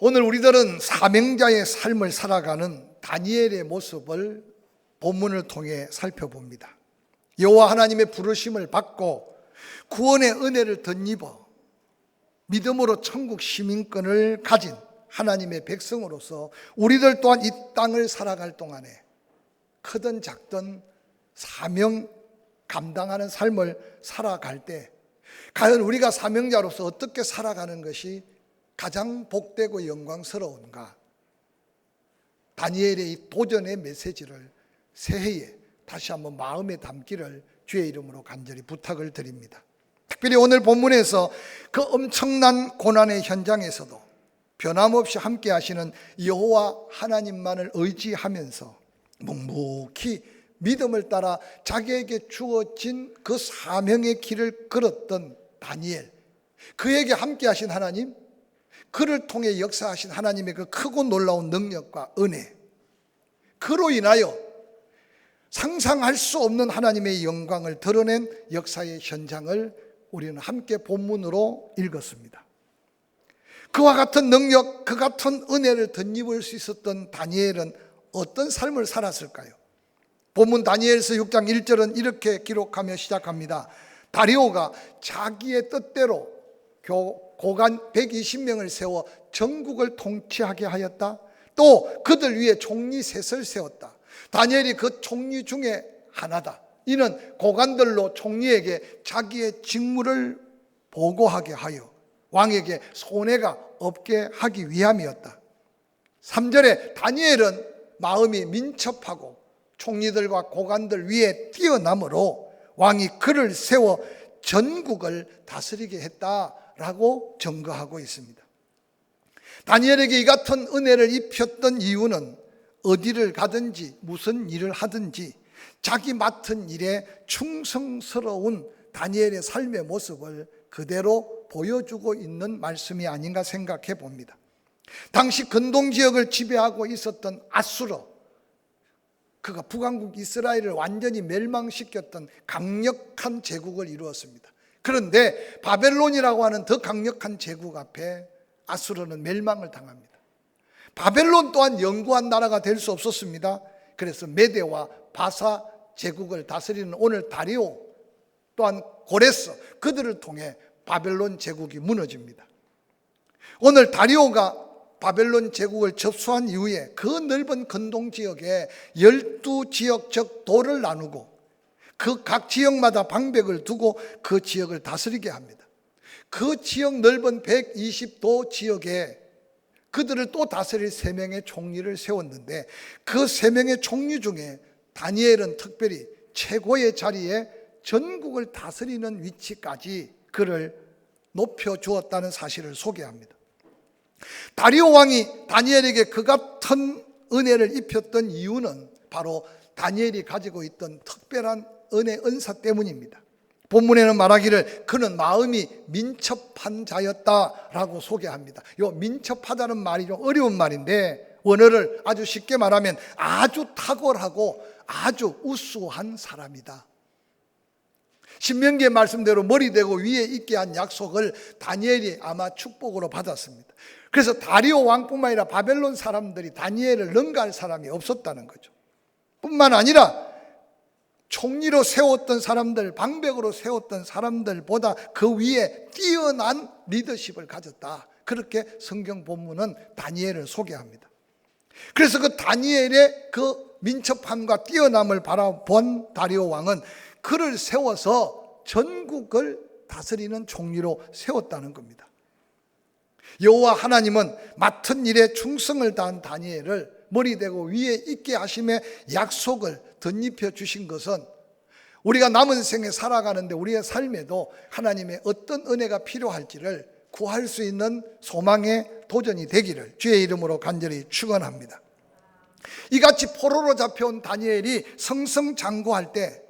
오늘 우리들은 사명자의 삶을 살아가는 다니엘의 모습을 본문을 통해 살펴봅니다. 여호와 하나님의 부르심을 받고 구원의 은혜를 덧입어 믿음으로 천국 시민권을 가진 하나님의 백성으로서 우리들 또한 이 땅을 살아갈 동안에 크든 작든 사명 감당하는 삶을 살아갈 때 과연 우리가 사명자로서 어떻게 살아가는 것이 가장 복되고 영광스러운가? 다니엘의 이 도전의 메시지를 새해에 다시 한번 마음에 담기를 주의 이름으로 간절히 부탁을 드립니다. 특별히 오늘 본문에서 그 엄청난 고난의 현장에서도 변함없이 함께 하시는 여호와 하나님만을 의지하면서 묵묵히 믿음을 따라 자기에게 주어진 그 사명의 길을 걸었던 다니엘, 그에게 함께 하신 하나님, 그를 통해 역사하신 하나님의 그 크고 놀라운 능력과 은혜, 그로 인하여 상상할 수 없는 하나님의 영광을 드러낸 역사의 현장을 우리는 함께 본문으로 읽었습니다. 그와 같은 능력, 그 같은 은혜를 덧입을 수 있었던 다니엘은 어떤 삶을 살았을까요? 본문 다니엘서 6장 1절은 이렇게 기록하며 시작합니다. 다리오가 자기의 뜻대로 고관 120명을 세워 전국을 통치하게 하였다. 또 그들 위에 총리 셋을 세웠다. 다니엘이 그 총리 중에 하나다. 이는 고관들로 총리에게 자기의 직무를 보고하게 하여 왕에게 손해가 없게 하기 위함이었다. 3절에 다니엘은 마음이 민첩하고 총리들과 고관들 위에 뛰어남으로 왕이 그를 세워 전국을 다스리게 했다라고 증거하고 있습니다. 다니엘에게 이 같은 은혜를 입혔던 이유는 어디를 가든지 무슨 일을 하든지 자기 맡은 일에 충성스러운 다니엘의 삶의 모습을 그대로 보여주고 있는 말씀이 아닌가 생각해 봅니다. 당시 근동 지역을 지배하고 있었던 아수르, 그가 북왕국 이스라엘을 완전히 멸망시켰던 강력한 제국을 이루었습니다. 그런데 바벨론이라고 하는 더 강력한 제국 앞에 아수르는 멸망을 당합니다. 바벨론 또한 영구한 나라가 될 수 없었습니다. 그래서 메대와 바사 제국을 다스리는 오늘 다리오 또한 고레스, 그들을 통해 바벨론 제국이 무너집니다. 오늘 다리오가 바벨론 제국을 접수한 이후에 그 넓은 근동 지역에 12지역적 도를 나누고 그 각 지역마다 방백을 두고 그 지역을 다스리게 합니다. 그 지역 넓은 120도 지역에 그들을 또 다스릴 3명의 총리를 세웠는데 그 3명의 총리 중에 다니엘은 특별히 최고의 자리에 전국을 다스리는 위치까지 그를 높여주었다는 사실을 소개합니다. 다리오 왕이 다니엘에게 그 같은 은혜를 입혔던 이유는 바로 다니엘이 가지고 있던 특별한 은혜 은사 때문입니다. 본문에는 말하기를 그는 마음이 민첩한 자였다라고 소개합니다. 이 민첩하다는 말이 좀 어려운 말인데 원어를 아주 쉽게 말하면 아주 탁월하고 아주 우수한 사람이다. 신명기의 말씀대로 머리 대고 위에 있게 한 약속을 다니엘이 아마 축복으로 받았습니다. 그래서 다리오 왕뿐만 아니라 바벨론 사람들이 다니엘을 능가할 사람이 없었다는 거죠. 뿐만 아니라 총리로 세웠던 사람들, 방백으로 세웠던 사람들보다 그 위에 뛰어난 리더십을 가졌다. 그렇게 성경 본문은 다니엘을 소개합니다. 그래서 그 다니엘의 그 민첩함과 뛰어남을 바라본 다리오 왕은 그를 세워서 전국을 다스리는 총리로 세웠다는 겁니다. 여호와 하나님은 맡은 일에 충성을 다한 다니엘을 머리 대고 위에 있게 하심의 약속을 덧입혀 주신 것은 우리가 남은 생에 살아가는데 우리의 삶에도 하나님의 어떤 은혜가 필요할지를 구할 수 있는 소망의 도전이 되기를 주의 이름으로 간절히 축원합니다. 이같이 포로로 잡혀온 다니엘이 승승장구할 때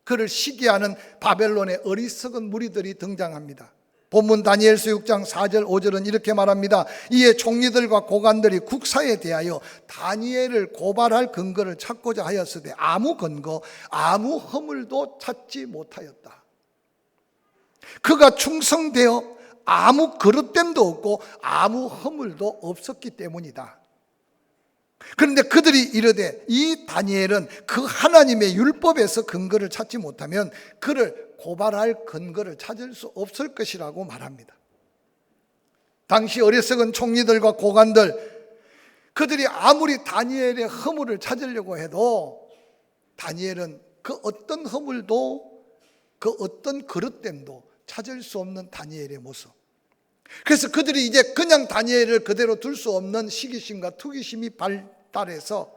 그를 시기하는 바벨론의 어리석은 무리들이 등장합니다. 본문 다니엘서 6장 4절 5절은 이렇게 말합니다. 이에 총리들과 고관들이 국사에 대하여 다니엘을 고발할 근거를 찾고자 하였으되 아무 근거, 아무 허물도 찾지 못하였다. 그가 충성되어 아무 그릇됨도 없고 아무 허물도 없었기 때문이다. 그런데 그들이 이르되 이 다니엘은 그 하나님의 율법에서 근거를 찾지 못하면 그를 고발할 근거를 찾을 수 없을 것이라고 말합니다. 당시 어리석은 총리들과 고관들, 그들이 아무리 다니엘의 허물을 찾으려고 해도 다니엘은 그 어떤 허물도 그 어떤 그릇됨도 찾을 수 없는 다니엘의 모습. 그래서 그들이 이제 그냥 다니엘을 그대로 둘 수 없는 시기심과 투기심이 발달해서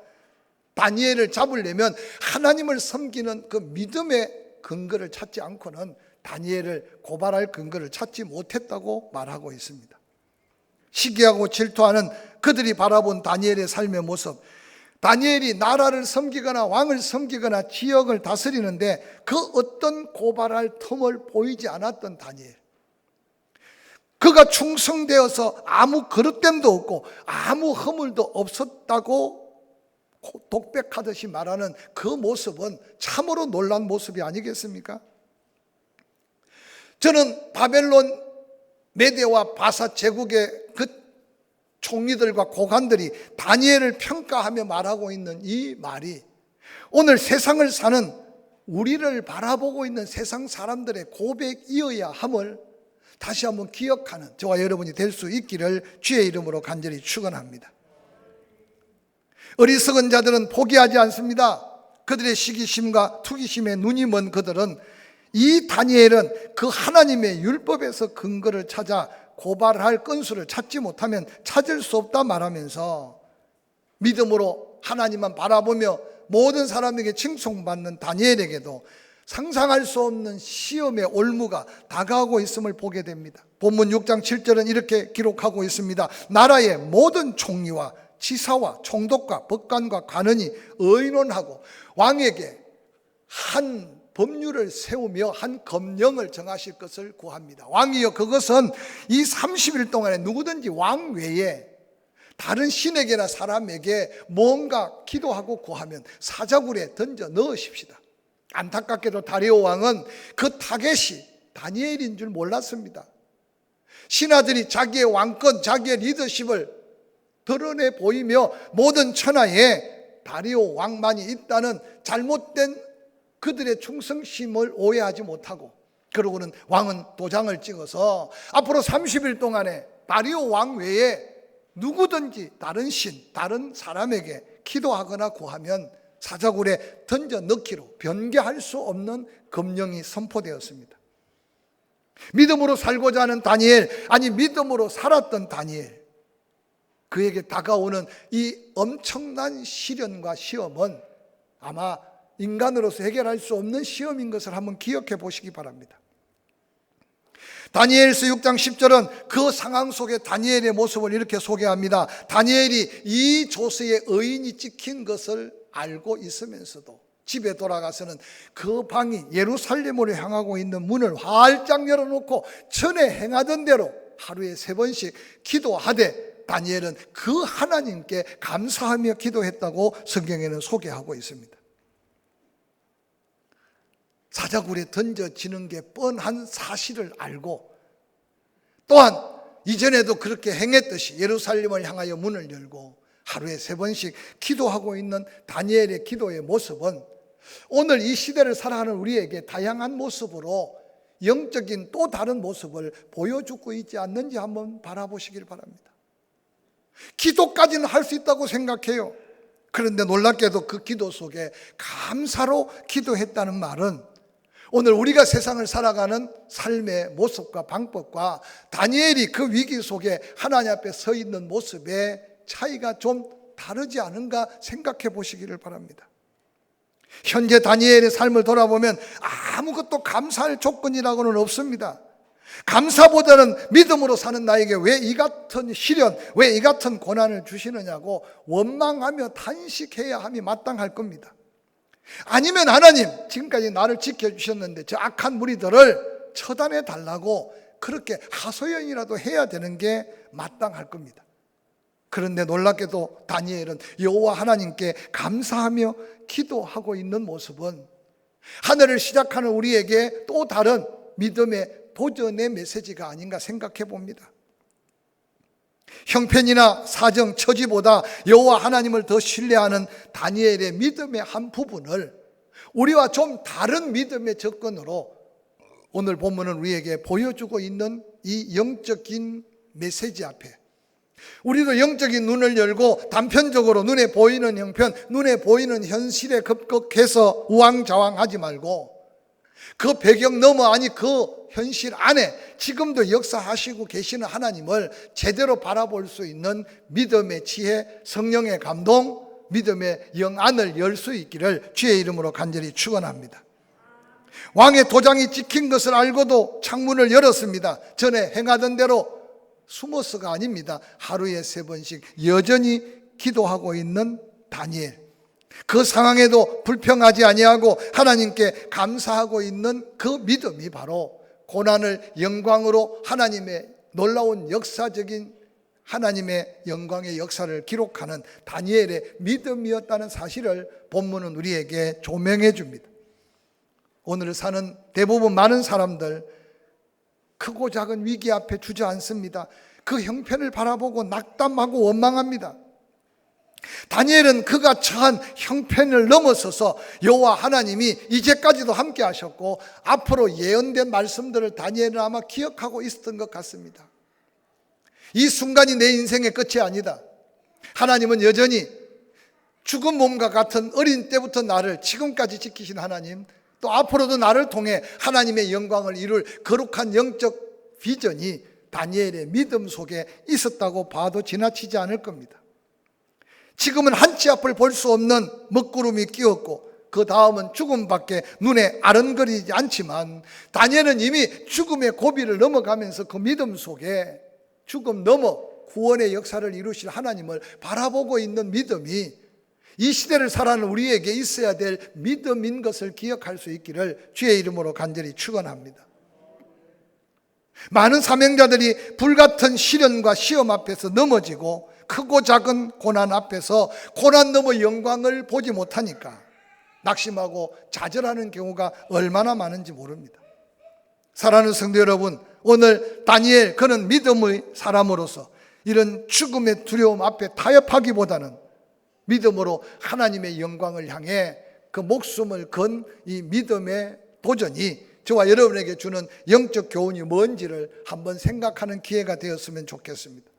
다니엘을 잡으려면 하나님을 섬기는 그 믿음의 근거를 찾지 않고는 다니엘을 고발할 근거를 찾지 못했다고 말하고 있습니다. 시기하고 질투하는 그들이 바라본 다니엘의 삶의 모습, 다니엘이 나라를 섬기거나 왕을 섬기거나 지역을 다스리는데 그 어떤 고발할 틈을 보이지 않았던 다니엘, 그가 충성되어서 아무 그릇됨도 없고 아무 허물도 없었다고 독백하듯이 말하는 그 모습은 참으로 놀란 모습이 아니겠습니까? 저는 바벨론 메대와 바사 제국의 그 총리들과 고관들이 다니엘을 평가하며 말하고 있는 이 말이 오늘 세상을 사는 우리를 바라보고 있는 세상 사람들의 고백이어야 함을 다시 한번 기억하는 저와 여러분이 될 수 있기를 주의 이름으로 간절히 축원합니다. 어리석은 자들은 포기하지 않습니다. 그들의 시기심과 투기심에 눈이 먼 그들은 이 다니엘은 그 하나님의 율법에서 근거를 찾아 고발할 건수를 찾지 못하면 찾을 수 없다 말하면서 믿음으로 하나님만 바라보며 모든 사람에게 칭송받는 다니엘에게도 상상할 수 없는 시험의 올무가 다가오고 있음을 보게 됩니다. 본문 6장 7절은 이렇게 기록하고 있습니다. 나라의 모든 총리와 지사와 총독과 법관과 관원이 의논하고 왕에게 한 법률을 세우며 한 검령을 정하실 것을 구합니다. 왕이여, 그것은 이 30일 동안에 누구든지 왕 외에 다른 신에게나 사람에게 뭔가 기도하고 구하면 사자굴에 던져 넣으십시다. 안타깝게도 다리오 왕은 그 타겟이 다니엘인 줄 몰랐습니다. 신하들이 자기의 왕권, 자기의 리더십을 드러내 보이며 모든 천하에 다리오 왕만이 있다는 잘못된 그들의 충성심을 오해하지 못하고, 그러고는 왕은 도장을 찍어서 앞으로 30일 동안에 다리오 왕 외에 누구든지 다른 신, 다른 사람에게 기도하거나 구하면 사자굴에 던져 넣기로 변개할 수 없는 검령이 선포되었습니다. 믿음으로 살고자 하는 다니엘, 아니 믿음으로 살았던 다니엘, 그에게 다가오는 이 엄청난 시련과 시험은 아마 인간으로서 해결할 수 없는 시험인 것을 한번 기억해 보시기 바랍니다. 다니엘서 6장 10절은 그 상황 속에 다니엘의 모습을 이렇게 소개합니다. 다니엘이 이 조서에 의인이 찍힌 것을 알고 있으면서도 집에 돌아가서는 그 방이 예루살렘으로 향하고 있는 문을 활짝 열어놓고 전에 행하던 대로 하루에 3번씩 기도하되 다니엘은 그 하나님께 감사하며 기도했다고 성경에는 소개하고 있습니다. 사자굴에 던져지는 게 뻔한 사실을 알고 또한 이전에도 그렇게 행했듯이 예루살렘을 향하여 문을 열고 하루에 3번씩 기도하고 있는 다니엘의 기도의 모습은 오늘 이 시대를 살아가는 우리에게 다양한 모습으로 영적인 또 다른 모습을 보여주고 있지 않는지 한번 바라보시길 바랍니다. 기도까지는 할 수 있다고 생각해요. 그런데 놀랍게도 그 기도 속에 감사로 기도했다는 말은 오늘 우리가 세상을 살아가는 삶의 모습과 방법과 다니엘이 그 위기 속에 하나님 앞에 서 있는 모습의 차이가 좀 다르지 않은가 생각해 보시기를 바랍니다. 현재 다니엘의 삶을 돌아보면 아무것도 감사할 조건이라고는 없습니다. 감사보다는 믿음으로 사는 나에게 왜 이 같은 시련, 왜 이 같은 고난을 주시느냐고 원망하며 탄식해야 함이 마땅할 겁니다. 아니면 하나님, 지금까지 나를 지켜주셨는데 저 악한 무리들을 처단해 달라고 그렇게 하소연이라도 해야 되는 게 마땅할 겁니다. 그런데 놀랍게도 다니엘은 여호와 하나님께 감사하며 기도하고 있는 모습은 하늘을 시작하는 우리에게 또 다른 믿음의 도전의 메시지가 아닌가 생각해 봅니다. 형편이나 사정, 처지보다 여호와 하나님을 더 신뢰하는 다니엘의 믿음의 한 부분을 우리와 좀 다른 믿음의 접근으로 오늘 본문은 우리에게 보여주고 있는 이 영적인 메시지 앞에 우리도 영적인 눈을 열고 단편적으로 눈에 보이는 형편, 눈에 보이는 현실에 급급해서 우왕좌왕하지 말고 그 배경 너머, 아니 그 현실 안에 지금도 역사하시고 계시는 하나님을 제대로 바라볼 수 있는 믿음의 지혜, 성령의 감동, 믿음의 영안을 열 수 있기를 주의 이름으로 간절히 축원합니다. 왕의 도장이 찍힌 것을 알고도 창문을 열었습니다. 전에 행하던 대로 숨어서가 아닙니다. 하루에 3번씩 여전히 기도하고 있는 다니엘. 그 상황에도 불평하지 아니하고 하나님께 감사하고 있는 그 믿음이 바로 고난을 영광으로 하나님의 놀라운 역사적인 하나님의 영광의 역사를 기록하는 다니엘의 믿음이었다는 사실을 본문은 우리에게 조명해 줍니다. 오늘 사는 대부분 많은 사람들 크고 작은 위기 앞에 주저앉습니다. 그 형편을 바라보고 낙담하고 원망합니다. 다니엘은 그가 처한 형편을 넘어서서 여호와 하나님이 이제까지도 함께 하셨고 앞으로 예언된 말씀들을 다니엘은 아마 기억하고 있었던 것 같습니다. 이 순간이 내 인생의 끝이 아니다. 하나님은 여전히 죽은 몸과 같은 어린 때부터 나를 지금까지 지키신 하나님, 또 앞으로도 나를 통해 하나님의 영광을 이룰 거룩한 영적 비전이 다니엘의 믿음 속에 있었다고 봐도 지나치지 않을 겁니다. 지금은 한치 앞을 볼 수 없는 먹구름이 끼었고 그 다음은 죽음밖에 눈에 아른거리지 않지만 다니엘은 이미 죽음의 고비를 넘어가면서 그 믿음 속에 죽음 넘어 구원의 역사를 이루실 하나님을 바라보고 있는 믿음이 이 시대를 살아가는 우리에게 있어야 될 믿음인 것을 기억할 수 있기를 주의 이름으로 간절히 축원합니다. 많은 사명자들이 불같은 시련과 시험 앞에서 넘어지고 크고 작은 고난 앞에서 고난 넘어 영광을 보지 못하니까 낙심하고 좌절하는 경우가 얼마나 많은지 모릅니다. 사랑하는 성도 여러분, 오늘 다니엘 그는 믿음의 사람으로서 이런 죽음의 두려움 앞에 타협하기보다는 믿음으로 하나님의 영광을 향해 그 목숨을 건 이 믿음의 도전이 저와 여러분에게 주는 영적 교훈이 뭔지를 한번 생각하는 기회가 되었으면 좋겠습니다.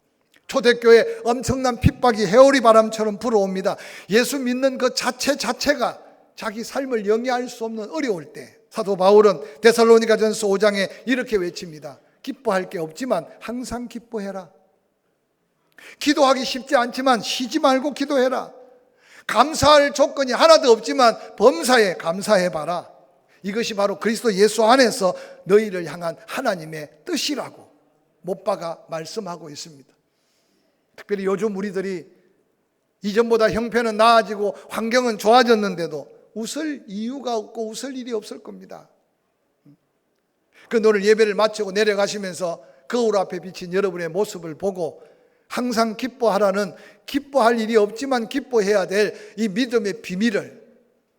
초대교회 엄청난 핍박이 해오리 바람처럼 불어옵니다. 예수 믿는 그 자체가 자기 삶을 영위할 수 없는 어려울 때 사도 바울은 데살로니가전서 5장에 이렇게 외칩니다. 기뻐할 게 없지만 항상 기뻐해라. 기도하기 쉽지 않지만 쉬지 말고 기도해라. 감사할 조건이 하나도 없지만 범사에 감사해봐라. 이것이 바로 그리스도 예수 안에서 너희를 향한 하나님의 뜻이라고 못 박아 말씀하고 있습니다. 특별히 요즘 우리들이 이전보다 형편은 나아지고 환경은 좋아졌는데도 웃을 이유가 없고 웃을 일이 없을 겁니다. 그 오늘 예배를 마치고 내려가시면서 거울 앞에 비친 여러분의 모습을 보고 항상 기뻐하라는, 기뻐할 일이 없지만 기뻐해야 될 이 믿음의 비밀을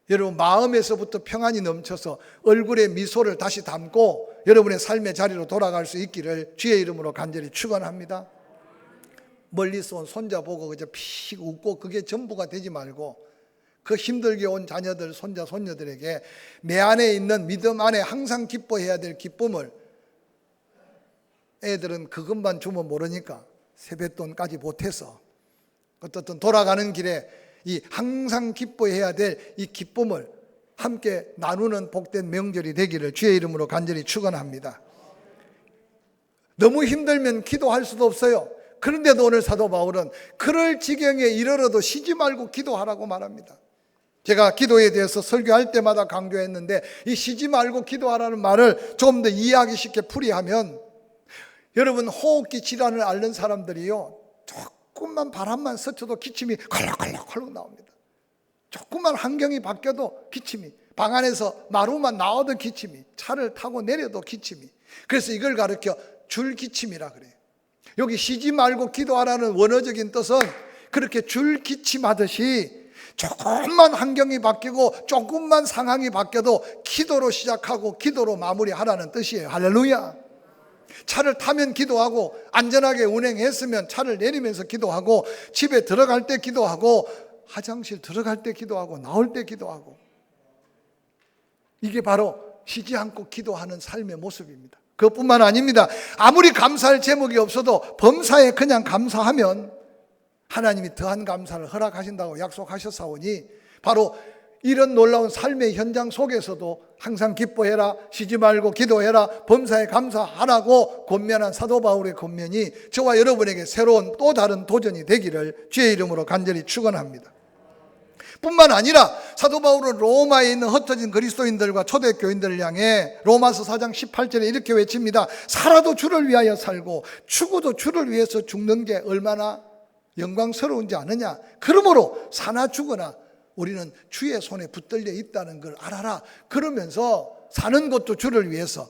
여러분 마음에서부터 평안이 넘쳐서 얼굴에 미소를 다시 담고 여러분의 삶의 자리로 돌아갈 수 있기를 주의 이름으로 간절히 축원합니다. 멀리서 온 손자 보고 그저 픽 웃고 그게 전부가 되지 말고 그 힘들게 온 자녀들, 손자, 손녀들에게 내 안에 있는 믿음 안에 항상 기뻐해야 될 기쁨을, 애들은 그것만 주면 모르니까 세뱃돈까지 보태서 어떻든 돌아가는 길에 이 항상 기뻐해야 될 이 기쁨을 함께 나누는 복된 명절이 되기를 주의 이름으로 간절히 축원합니다. 너무 힘들면 기도할 수도 없어요. 그런데도 오늘 사도 바울은 그럴 지경에 이르러도 쉬지 말고 기도하라고 말합니다. 제가 기도에 대해서 설교할 때마다 강조했는데 이 쉬지 말고 기도하라는 말을 좀 더 이해하기 쉽게 풀이하면, 여러분 호흡기 질환을 앓는 사람들이요, 조금만 바람만 스쳐도 기침이 컬럭컬럭 나옵니다. 조금만 환경이 바뀌어도 기침이, 방 안에서 마루만 나와도 기침이, 차를 타고 내려도 기침이. 그래서 이걸 가르쳐 줄기침이라 그래요. 여기 쉬지 말고 기도하라는 원어적인 뜻은 그렇게 줄기침하듯이 조금만 환경이 바뀌고 조금만 상황이 바뀌어도 기도로 시작하고 기도로 마무리하라는 뜻이에요. 할렐루야. 차를 타면 기도하고, 안전하게 운행했으면 차를 내리면서 기도하고, 집에 들어갈 때 기도하고, 화장실 들어갈 때 기도하고, 나올 때 기도하고. 이게 바로 쉬지 않고 기도하는 삶의 모습입니다. 그것뿐만 아닙니다. 아무리 감사할 제목이 없어도 범사에 그냥 감사하면 하나님이 더한 감사를 허락하신다고 약속하셨사오니, 바로 이런 놀라운 삶의 현장 속에서도 항상 기뻐해라, 쉬지 말고 기도해라, 범사에 감사하라고 권면한 사도 바울의 권면이 저와 여러분에게 새로운 또 다른 도전이 되기를 주의 이름으로 간절히 축원합니다. 뿐만 아니라 사도 바울은 로마에 있는 흩어진 그리스도인들과 초대교인들을 향해 로마서 4장 18절에 이렇게 외칩니다. 살아도 주를 위하여 살고 죽어도 주를 위해서 죽는 게 얼마나 영광스러운지 아느냐. 그러므로 사나 죽으나 우리는 주의 손에 붙들려 있다는 걸 알아라. 그러면서 사는 것도 주를 위해서,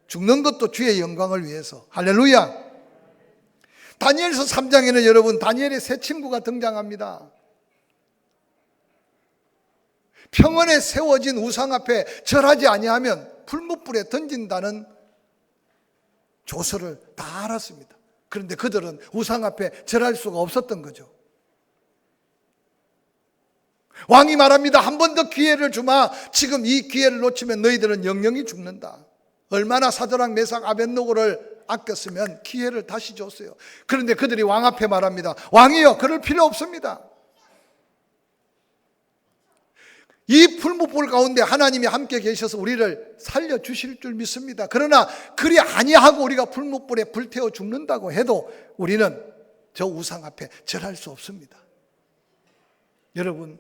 죽는 것도 주의 영광을 위해서. 할렐루야. 다니엘서 3장에는 여러분, 다니엘의 세 친구가 등장합니다. 평원에 세워진 우상 앞에 절하지 아니하면 풀무불에 던진다는 조서를 다 알았습니다. 그런데 그들은 우상 앞에 절할 수가 없었던 거죠. 왕이 말합니다. 한 번 더 기회를 주마. 지금 이 기회를 놓치면 너희들은 영영이 죽는다. 얼마나 사드락 메삭 아벳노고를 아꼈으면 기회를 다시 줬어요. 그런데 그들이 왕 앞에 말합니다. 왕이여, 그럴 필요 없습니다. 이 풀무불 가운데 하나님이 함께 계셔서 우리를 살려주실 줄 믿습니다. 그러나 그리 아니하고 우리가 풀무불에 불태워 죽는다고 해도 우리는 저 우상 앞에 절할 수 없습니다. 여러분,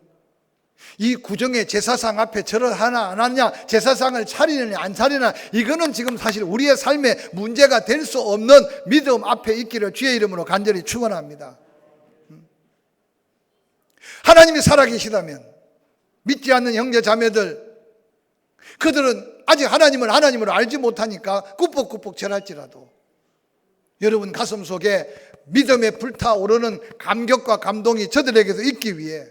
이 구정의 제사상 앞에 절을 하나 안 하냐, 제사상을 차리느냐 안 차리느냐, 이거는 지금 사실 우리의 삶에 문제가 될 수 없는 믿음 앞에 있기를 주의 이름으로 간절히 축원합니다. 하나님이 살아계시다면 믿지 않는 형제 자매들, 그들은 아직 하나님을 알지 못하니까 꾸벅꾸벅 절할지라도 여러분 가슴 속에 믿음에 불타오르는 감격과 감동이 저들에게도 있기 위해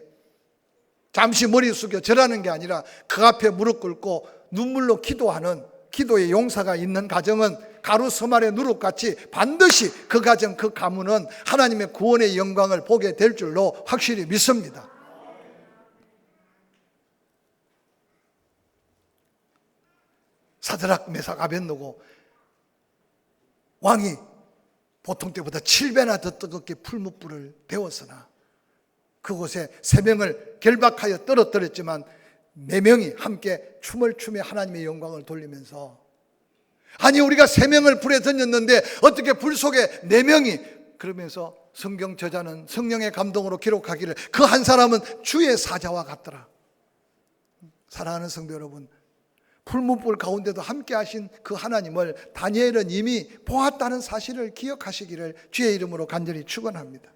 잠시 머리 숙여 절하는 게 아니라 그 앞에 무릎 꿇고 눈물로 기도하는 기도의 용사가 있는 가정은 가루 서말의 누룩같이 반드시 그 가정, 그 가문은 하나님의 구원의 영광을 보게 될 줄로 확실히 믿습니다. 사드락 메삭 아벳노고 왕이 보통 때보다 7배나 더 뜨겁게 풀무불을 데웠으나 그곳에 3명을 결박하여 떨어뜨렸지만 4명이 함께 춤을 추며 하나님의 영광을 돌리면서, 아니 우리가 3명을 불에 던졌는데 어떻게 불 속에 4명이, 그러면서 성경 저자는 성령의 감동으로 기록하기를 그 한 사람은 주의 사자와 같더라. 사랑하는 성도 여러분, 풀무불 가운데도 함께 하신 그 하나님을 다니엘은 이미 보았다는 사실을 기억하시기를 주의 이름으로 간절히 축원합니다.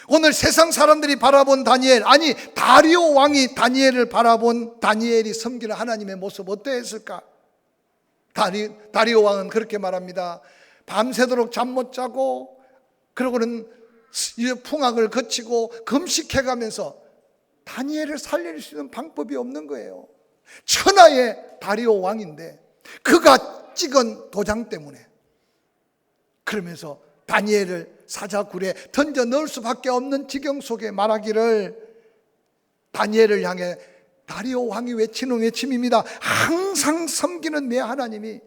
오늘 세상 사람들이 바라본 다니엘, 아니 다리오 왕이 다니엘을 바라본 다니엘이 섬기는 하나님의 모습 어떠했을까? 다리오 왕은 그렇게 말합니다. 밤새도록 잠 못 자고 그러고는 풍악을 거치고 금식해가면서 다니엘을 살릴 수 있는 방법이 없는 거예요. 천하의 다리오 왕인데 그가 찍은 도장 때문에, 그러면서 다니엘을 사자굴에 던져 넣을 수밖에 없는 지경 속에 말하기를, 다니엘을 향해 다리오 왕이 외치는 외침입니다. 항상 섬기는 내 하나님이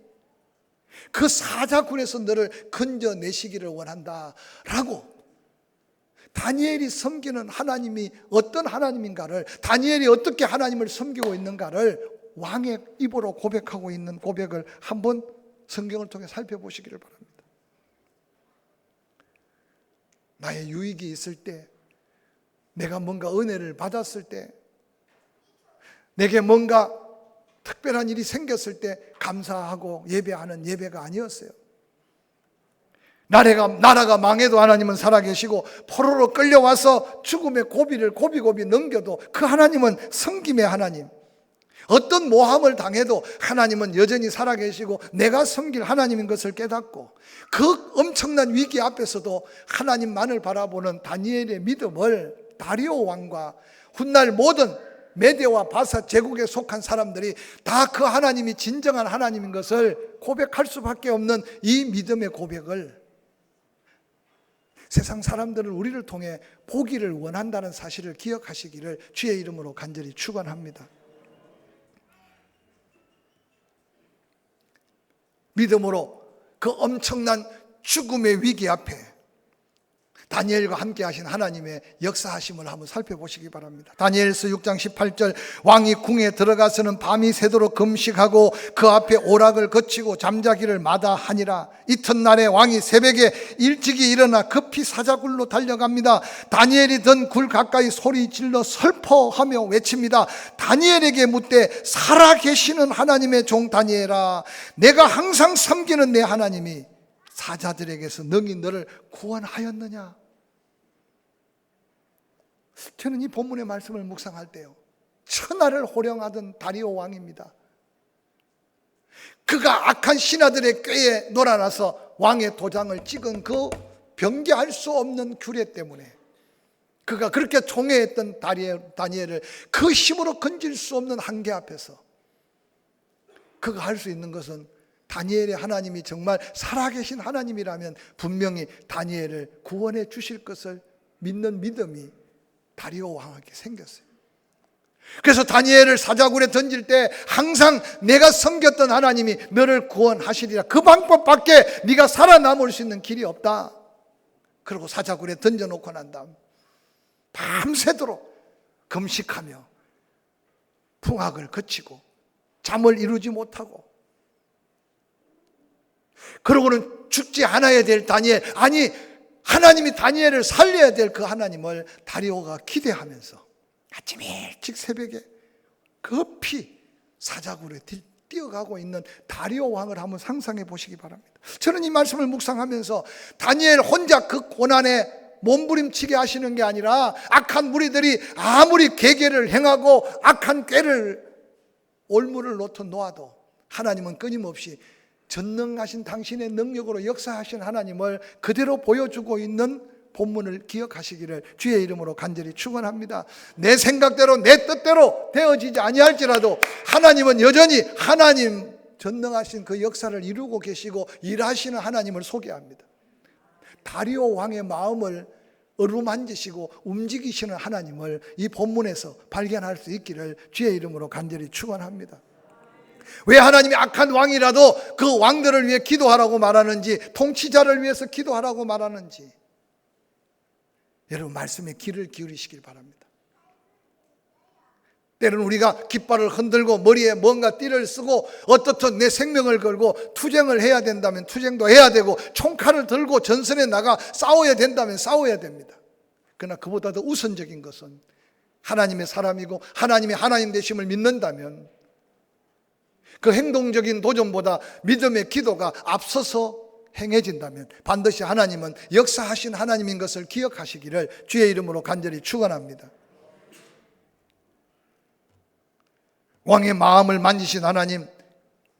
그 사자굴에서 너를 건져내시기를 원한다 라고, 다니엘이 섬기는 하나님이 어떤 하나님인가를, 다니엘이 어떻게 하나님을 섬기고 있는가를 왕의 입으로 고백하고 있는 고백을 한번 성경을 통해 살펴보시기를 바랍니다. 나의 유익이 있을 때, 내가 뭔가 은혜를 받았을 때, 내게 뭔가 특별한 일이 생겼을 때 감사하고 예배하는 예배가 아니었어요. 나라가 망해도 하나님은 살아계시고, 포로로 끌려와서 죽음의 고비를 고비고비 넘겨도 그 하나님은 섬김의 하나님, 어떤 모함을 당해도 하나님은 여전히 살아계시고 내가 섬길 하나님인 것을 깨닫고, 그 엄청난 위기 앞에서도 하나님만을 바라보는 다니엘의 믿음을 다리오 왕과 훗날 모든 메대와 바사 제국에 속한 사람들이 다 그 하나님이 진정한 하나님인 것을 고백할 수밖에 없는 이 믿음의 고백을 세상 사람들은 우리를 통해 보기를 원한다는 사실을 기억하시기를 주의 이름으로 간절히 축원합니다. 믿음으로 그 엄청난 죽음의 위기 앞에 다니엘과 함께 하신 하나님의 역사하심을 한번 살펴보시기 바랍니다. 다니엘서 6장 18절 왕이 궁에 들어가서는 밤이 새도록 금식하고 그 앞에 오락을 거치고 잠자기를 마다하니라. 이튿날에 왕이 새벽에 일찍이 일어나 급히 사자굴로 달려갑니다. 다니엘이 든 굴 가까이 소리 질러 슬퍼하며 외칩니다. 다니엘에게 묻되 살아계시는 하나님의 종 다니엘아, 내가 항상 섬기는 내 하나님이 사자들에게서 능히 너를 구원하였느냐? 저는 이 본문의 말씀을 묵상할 때요, 천하를 호령하던 다리오 왕입니다. 그가 악한 신하들의 꾀에 놀아나서 왕의 도장을 찍은 그 변개할 수 없는 규례 때문에 그가 그렇게 총애했던 다니엘을 그 힘으로 건질 수 없는 한계 앞에서 그가 할 수 있는 것은 다니엘의 하나님이 정말 살아계신 하나님이라면 분명히 다니엘을 구원해 주실 것을 믿는 믿음이 다리오 왕에게 생겼어요. 그래서 다니엘을 사자굴에 던질 때 항상 내가 섬겼던 하나님이 너를 구원하시리라, 그 방법밖에 네가 살아남을 수 있는 길이 없다. 그리고 사자굴에 던져놓고 난 다음 밤새도록 금식하며 풍악을 거치고 잠을 이루지 못하고, 그러고는 죽지 않아야 될 다니엘, 아니 하나님이 다니엘을 살려야 될 그 하나님을 다리오가 기대하면서 아침 일찍 새벽에 급히 사자굴에 뛰어가고 있는 다리오 왕을 한번 상상해 보시기 바랍니다. 저는 이 말씀을 묵상하면서 다니엘 혼자 그 고난에 몸부림치게 하시는 게 아니라 악한 무리들이 아무리 계계를 행하고 악한 꾀를 올무를 놓아도 하나님은 끊임없이 전능하신 당신의 능력으로 역사하신 하나님을 그대로 보여주고 있는 본문을 기억하시기를 주의 이름으로 간절히 축원합니다. 내 생각대로 내 뜻대로 되어지지 아니할지라도 하나님은 여전히 하나님 전능하신 그 역사를 이루고 계시고 일하시는 하나님을 소개합니다. 다리오 왕의 마음을 어루만지시고 움직이시는 하나님을 이 본문에서 발견할 수 있기를 주의 이름으로 간절히 축원합니다. 왜 하나님이 악한 왕이라도 그 왕들을 위해 기도하라고 말하는지, 통치자를 위해서 기도하라고 말하는지 여러분 말씀에 귀를 기울이시길 바랍니다. 때로는 우리가 깃발을 흔들고 머리에 뭔가 띠를 쓰고 어떻든 내 생명을 걸고 투쟁을 해야 된다면 투쟁도 해야 되고, 총칼을 들고 전선에 나가 싸워야 된다면 싸워야 됩니다. 그러나 그보다 더 우선적인 것은 하나님의 사람이고 하나님의 하나님 되심을 믿는다면 그 행동적인 도전보다 믿음의 기도가 앞서서 행해진다면 반드시 하나님은 역사하신 하나님인 것을 기억하시기를 주의 이름으로 간절히 축원합니다. 왕의 마음을 만지신 하나님,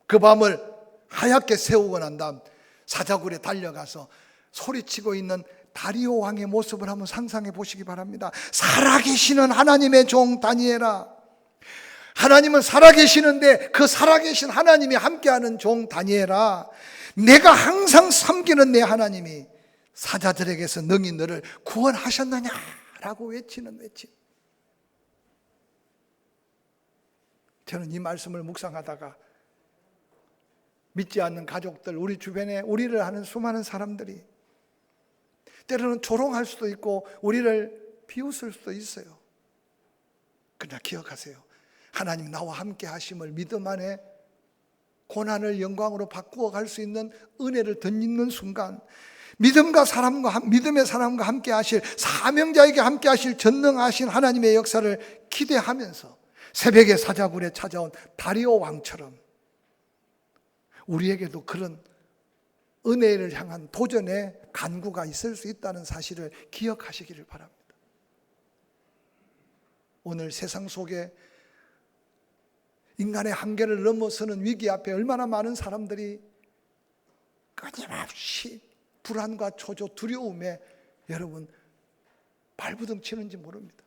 그 밤을 하얗게 세우고 난 다음 사자굴에 달려가서 소리치고 있는 다리오 왕의 모습을 한번 상상해 보시기 바랍니다. 살아계시는 하나님의 종 다니엘아, 하나님은 살아계시는데 그 살아계신 하나님이 함께하는 종 다니엘아, 내가 항상 섬기는 내 하나님이 사자들에게서 능히 너를 구원하셨느냐라고 외치는 외침. 저는 이 말씀을 묵상하다가 믿지 않는 가족들, 우리 주변에 우리를 아는 수많은 사람들이 때로는 조롱할 수도 있고 우리를 비웃을 수도 있어요. 그러나 기억하세요. 하나님 나와 함께 하심을 믿음 안에 고난을 영광으로 바꾸어 갈 수 있는 은혜를 덧입는 순간 믿음의 사람과 함께 하실, 사명자에게 함께 하실 전능하신 하나님의 역사를 기대하면서 새벽에 사자굴에 찾아온 다리오 왕처럼 우리에게도 그런 은혜를 향한 도전의 간구가 있을 수 있다는 사실을 기억하시기를 바랍니다. 오늘 세상 속에 인간의 한계를 넘어서는 위기 앞에 얼마나 많은 사람들이 끊임없이 불안과 초조, 두려움에 여러분 발부둥 치는지 모릅니다.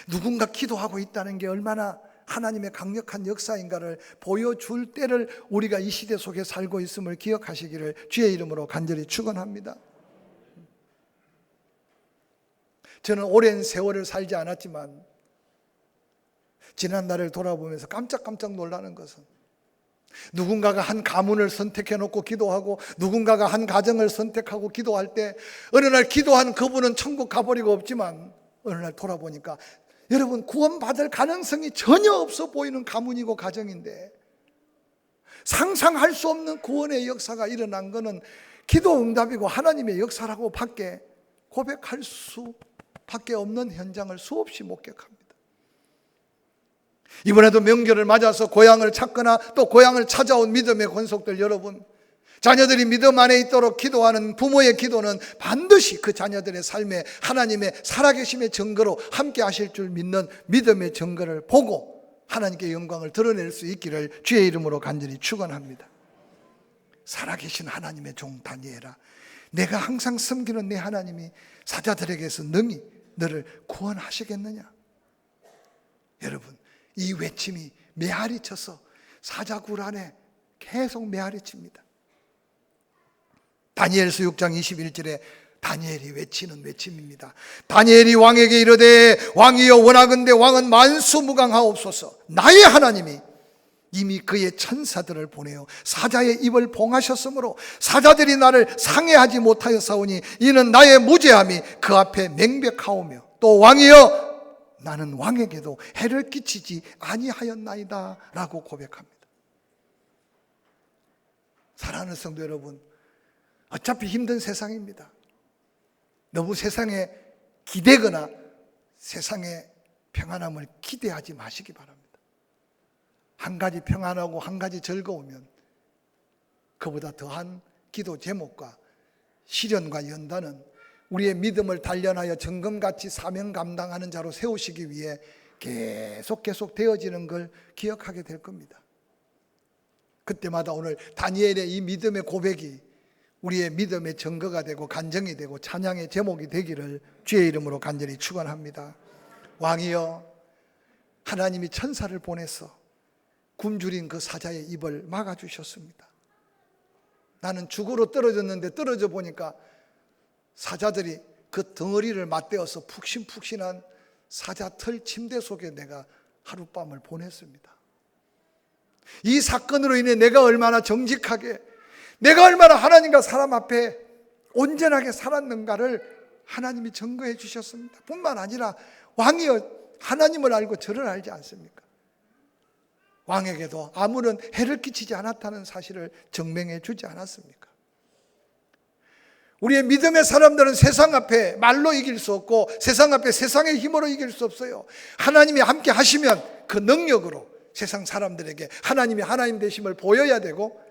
누군가 기도하고 있다는 게 얼마나 하나님의 강력한 역사인가를 보여줄 때를 우리가 이 시대 속에 살고 있음을 기억하시기를 주의 이름으로 간절히 축원합니다. 저는 오랜 세월을 살지 않았지만 지난날을 돌아보면서 깜짝깜짝 놀라는 것은 누군가가 한 가문을 선택해 놓고 기도하고 누군가가 한 가정을 선택하고 기도할 때 어느 날 기도한 그분은 천국 가버리고 없지만 어느 날 돌아보니까 여러분 구원받을 가능성이 전혀 없어 보이는 가문이고 가정인데 상상할 수 없는 구원의 역사가 일어난 것은 기도 응답이고 하나님의 역사라고 밖에 고백할 수밖에 없는 현장을 수없이 목격합니다. 이번에도 명절을 맞아서 고향을 찾거나 또 고향을 찾아온 믿음의 권속들 여러분, 자녀들이 믿음 안에 있도록 기도하는 부모의 기도는 반드시 그 자녀들의 삶에 하나님의 살아계심의 증거로 함께 하실 줄 믿는 믿음의 증거를 보고 하나님께 영광을 드러낼 수 있기를 주의 이름으로 간절히 축원합니다. 살아계신 하나님의 종 다니엘아, 내가 항상 섬기는 내 하나님이 사자들에게서 능히 너를 구원하시겠느냐? 여러분, 이 외침이 메아리 쳐서 사자굴 안에 계속 메아리 칩니다. 다니엘서 6장 21절에 다니엘이 외치는 외침입니다. 다니엘이 왕에게 이르되 왕이여 원하건대 왕은 만수무강하옵소서. 나의 하나님이 이미 그의 천사들을 보내어 사자의 입을 봉하셨으므로 사자들이 나를 상해하지 못하였사오니 이는 나의 무죄함이 그 앞에 명백하오며 또 왕이여 나는 왕에게도 해를 끼치지 아니하였나이다 라고 고백합니다. 사랑하는 성도 여러분, 어차피 힘든 세상입니다. 너무 세상에 기대거나 세상의 평안함을 기대하지 마시기 바랍니다. 한 가지 평안하고 한 가지 즐거우면 그보다 더한 기도 제목과 시련과 연단은 우리의 믿음을 단련하여 정금같이 사명 감당하는 자로 세우시기 위해 계속 되어지는 걸 기억하게 될 겁니다. 그때마다 오늘 다니엘의 이 믿음의 고백이 우리의 믿음의 증거가 되고 간증이 되고 찬양의 제목이 되기를 주의 이름으로 간절히 축원합니다. 왕이여, 하나님이 천사를 보내서 굶주린 그 사자의 입을 막아주셨습니다. 나는 죽으러 떨어졌는데 떨어져 보니까 사자들이 그 덩어리를 맞대어서 푹신푹신한 사자 털 침대 속에 내가 하룻밤을 보냈습니다. 이 사건으로 인해 내가 얼마나 정직하게, 내가 얼마나 하나님과 사람 앞에 온전하게 살았는가를 하나님이 증거해 주셨습니다. 뿐만 아니라 왕이여, 하나님을 알고 저를 알지 않습니까? 왕에게도 아무런 해를 끼치지 않았다는 사실을 증명해 주지 않았습니까? 우리의 믿음의 사람들은 세상 앞에 말로 이길 수 없고 세상 앞에 세상의 힘으로 이길 수 없어요. 하나님이 함께 하시면 그 능력으로 세상 사람들에게 하나님이 하나님 되심을 보여야 되고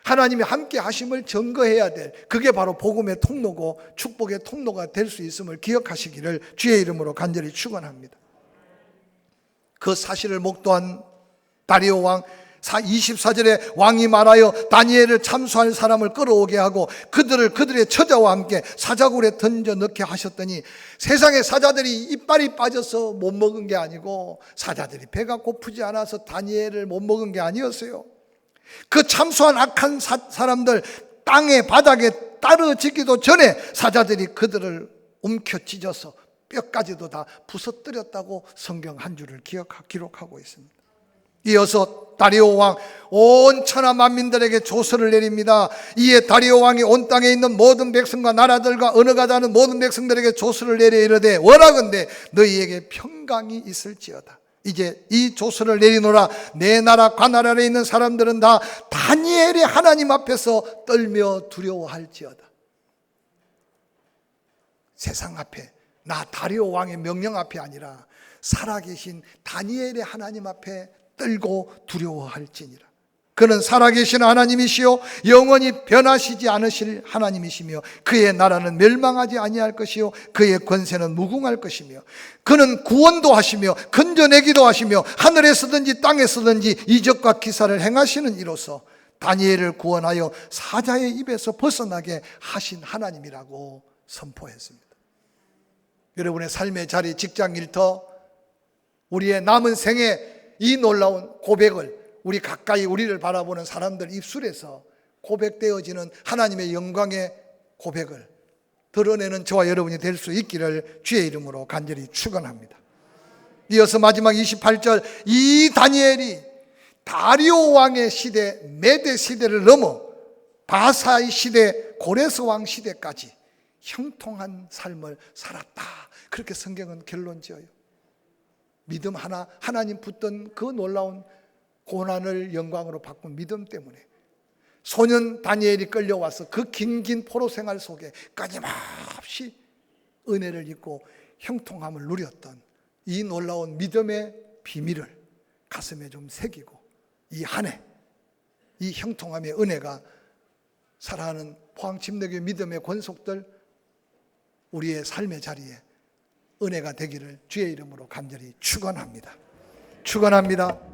하나님이 함께 하심을 증거해야 될, 그게 바로 복음의 통로고 축복의 통로가 될 수 있음을 기억하시기를 주의 이름으로 간절히 축원합니다. 그 사실을 목도한 다리오 왕 24절에 왕이 말하여 다니엘을 참수할 사람을 끌어오게 하고 그들의 처자와 함께 사자굴에 던져 넣게 하셨더니 세상에 사자들이 이빨이 빠져서 못 먹은 게 아니고 사자들이 배가 고프지 않아서 다니엘을 못 먹은 게 아니었어요. 그 참수한 악한 사람들 땅에 바닥에 떨어지기도 전에 사자들이 그들을 움켜쥐져서 뼈까지도 다 부서뜨렸다고 성경 한 줄을 기록하고 있습니다. 이어서 다리오 왕 온 천하 만민들에게 조서를 내립니다. 이에 다리오 왕이 온 땅에 있는 모든 백성과 나라들과 언어가 다른 모든 백성들에게 조서를 내려 이르되 원하건대 너희에게 평강이 있을지어다. 이제 이 조서를 내리노라. 내 나라 관나라에 있는 사람들은 다 다니엘의 하나님 앞에서 떨며 두려워할지어다. 세상 앞에, 나 다리오 왕의 명령 앞에 아니라 살아계신 다니엘의 하나님 앞에 떨고 두려워할지니라. 그는 살아계신 하나님이시요 영원히 변하시지 않으실 하나님이시며 그의 나라는 멸망하지 아니할 것이요 그의 권세는 무궁할 것이며 그는 구원도 하시며 건져내기도 하시며 하늘에서든지 땅에서든지 이적과 기사를 행하시는 이로써 다니엘을 구원하여 사자의 입에서 벗어나게 하신 하나님이라고 선포했습니다. 여러분의 삶의 자리, 직장 일터, 우리의 남은 생에 이 놀라운 고백을 우리 가까이 우리를 바라보는 사람들 입술에서 고백되어지는 하나님의 영광의 고백을 드러내는 저와 여러분이 될 수 있기를 주의 이름으로 간절히 축원합니다. 이어서 마지막 28절, 이 다니엘이 다리오 왕의 시대, 메대 시대를 넘어 바사의 시대, 고레스 왕 시대까지 형통한 삶을 살았다. 그렇게 성경은 결론 지어요. 믿음 하나, 하나님 붙든 그 놀라운 고난을 영광으로 바꾼 믿음 때문에 소년 다니엘이 끌려와서 그 긴 포로 생활 속에 끊임없이 은혜를 입고 형통함을 누렸던 이 놀라운 믿음의 비밀을 가슴에 좀 새기고 이 한 해, 이 형통함의 은혜가 사랑하는 포항침례교회 믿음의 권속들 우리의 삶의 자리에 은혜가 되기를 주의 이름으로 간절히 축원합니다. 축원합니다.